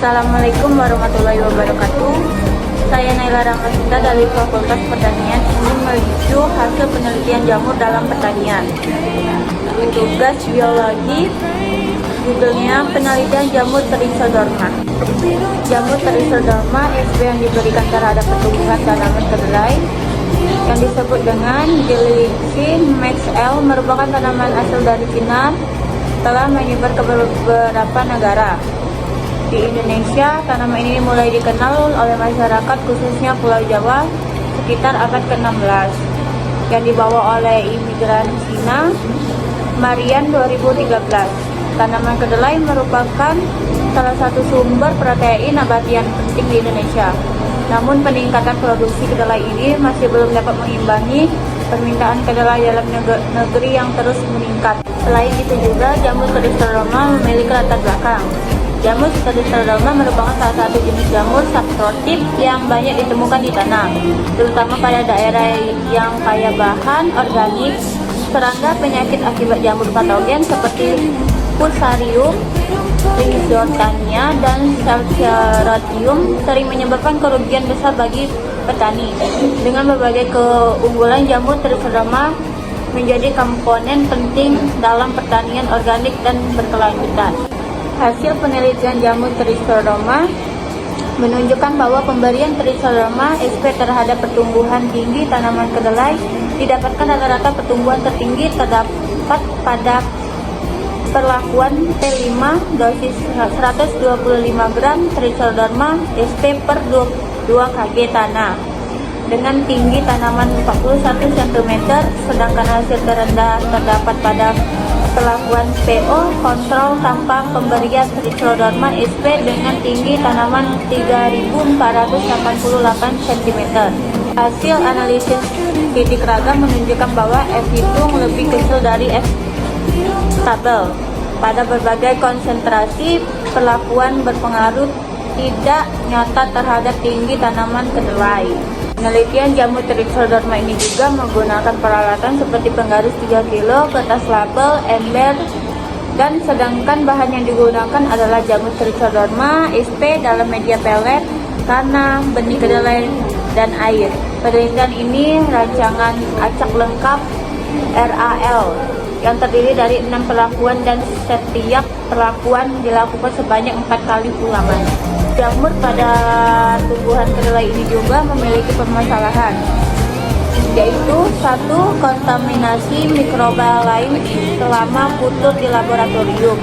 Assalamualaikum warahmatullahi wabarakatuh. Saya Naila Ramlasita dari Fakultas Pertanian ingin mereview hasil penelitian jamur dalam pertanian. Tugas biologi, judulnya penelitian jamur Trichodorma. Jamur Trichodorma SP yang diberikan terhadap pertumbuhan tanaman kedelai yang disebut dengan Gilici Max L merupakan tanaman asal dari Cina, telah menyebar ke beberapa negara. Di Indonesia, tanaman ini mulai dikenal oleh masyarakat khususnya Pulau Jawa sekitar abad ke-16 yang dibawa oleh imigran Cina Marian 2013. Tanaman kedelai merupakan salah satu sumber protein nabati yang penting di Indonesia. Namun peningkatan produksi kedelai ini masih belum dapat mengimbangi permintaan kedelai dalam negeri yang terus meningkat. Selain itu juga, jamur Trichodorma memiliki latar belakang. Jamur Trichodorma merupakan salah satu jenis jamur saprotip yang banyak ditemukan di tanah, terutama pada daerah yang kaya bahan organik. Serangga penyakit akibat jamur patogen seperti Fusarium, Rhizotania, dan Salceratium sering menyebabkan kerugian besar bagi petani. Dengan berbagai keunggulan, jamur Trichodorma menjadi komponen penting dalam pertanian organik dan berkelanjutan. Hasil penelitian jamur Trichodorma menunjukkan bahwa pemberian Trichodorma SP terhadap pertumbuhan tinggi tanaman kedelai didapatkan rata-rata pertumbuhan tertinggi terdapat pada perlakuan T5 dosis 125 gram Trichodorma SP per 2 kg tanah dengan tinggi tanaman 41 cm, sedangkan hasil terendah terdapat pada perlakuan PO kontrol tanpa pemberian Trichodorma SP dengan tinggi tanaman 3.488 cm. Hasil analisis titik ragam menunjukkan bahwa F hitung lebih kecil dari F tabel. Pada berbagai konsentrasi, perlakuan berpengaruh tidak nyata terhadap tinggi tanaman kedelai. Penelitian jamur Trichodorma ini juga menggunakan peralatan seperti penggaris 3 kg, kertas label, ember, dan sedangkan bahan yang digunakan adalah jamur Trichodorma SP dalam media pelet, tanah, benih kedelai, dan air. Penelitian ini rancangan acak lengkap RAL yang terdiri dari 6 perlakuan dan setiap perlakuan dilakukan sebanyak 4 kali ulangan. Jamur pada tumbuhan kedelai ini juga memiliki permasalahan, yaitu 1. Kontaminasi mikroba lain selama putur di laboratorium.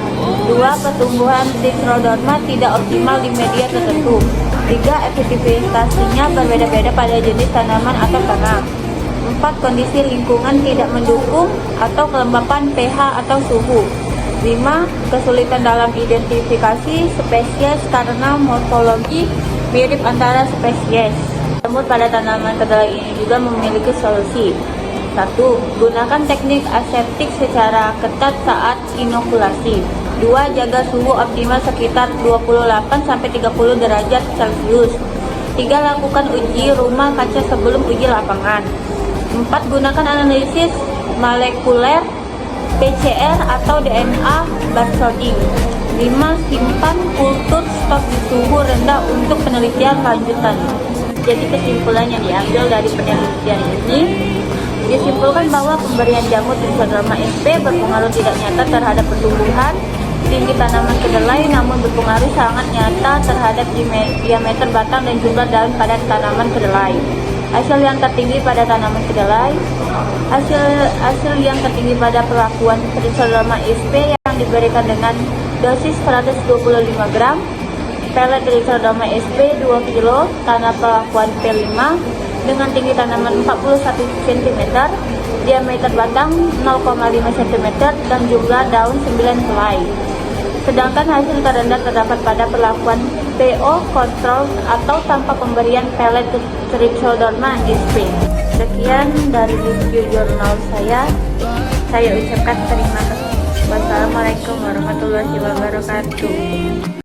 2. Pertumbuhan Trichodorma tidak optimal di media tertentu. 3. Efektivitasnya berbeda-beda pada jenis tanaman atau tanah. 4. Kondisi lingkungan tidak mendukung atau kelembapan pH atau suhu. 5. Kesulitan dalam identifikasi spesies karena morfologi mirip antara spesies. Jamur pada tanaman kedelai ini juga memiliki solusi. 1. Gunakan teknik aseptik secara ketat saat inokulasi. 2. Jaga suhu optimal sekitar 28-30 derajat Celcius. 3. Lakukan uji rumah kaca sebelum uji lapangan. 4. Gunakan analisis molekuler PCR atau DNA barcoding. 5. Simpan kultur stok di suhu rendah untuk penelitian lanjutan. Jadi kesimpulan yang diambil dari penelitian ini disimpulkan bahwa pemberian jamur Trichodorma SP berpengaruh tidak nyata terhadap pertumbuhan tinggi tanaman kedelai, namun berpengaruh sangat nyata terhadap diameter batang dan jumlah daun pada tanaman kedelai. Hasil yang tertinggi pada tanaman kedelai, hasil yang tertinggi pada perlakuan Trichodorma SP yang diberikan dengan dosis 125 gram, pelet Trichodorma SP 2 kg, tanah perlakuan P5 dengan tinggi tanaman 41 cm, diameter batang 0,5 cm, dan jumlah daun 9 helai. Sedangkan hasil terendah terdapat pada perlakuan PO kontrol atau tanpa pemberian pelet Trichodorma SP. Sekian dari review jurnal saya ucapkan terima kasih. Wassalamualaikum warahmatullahi wabarakatuh.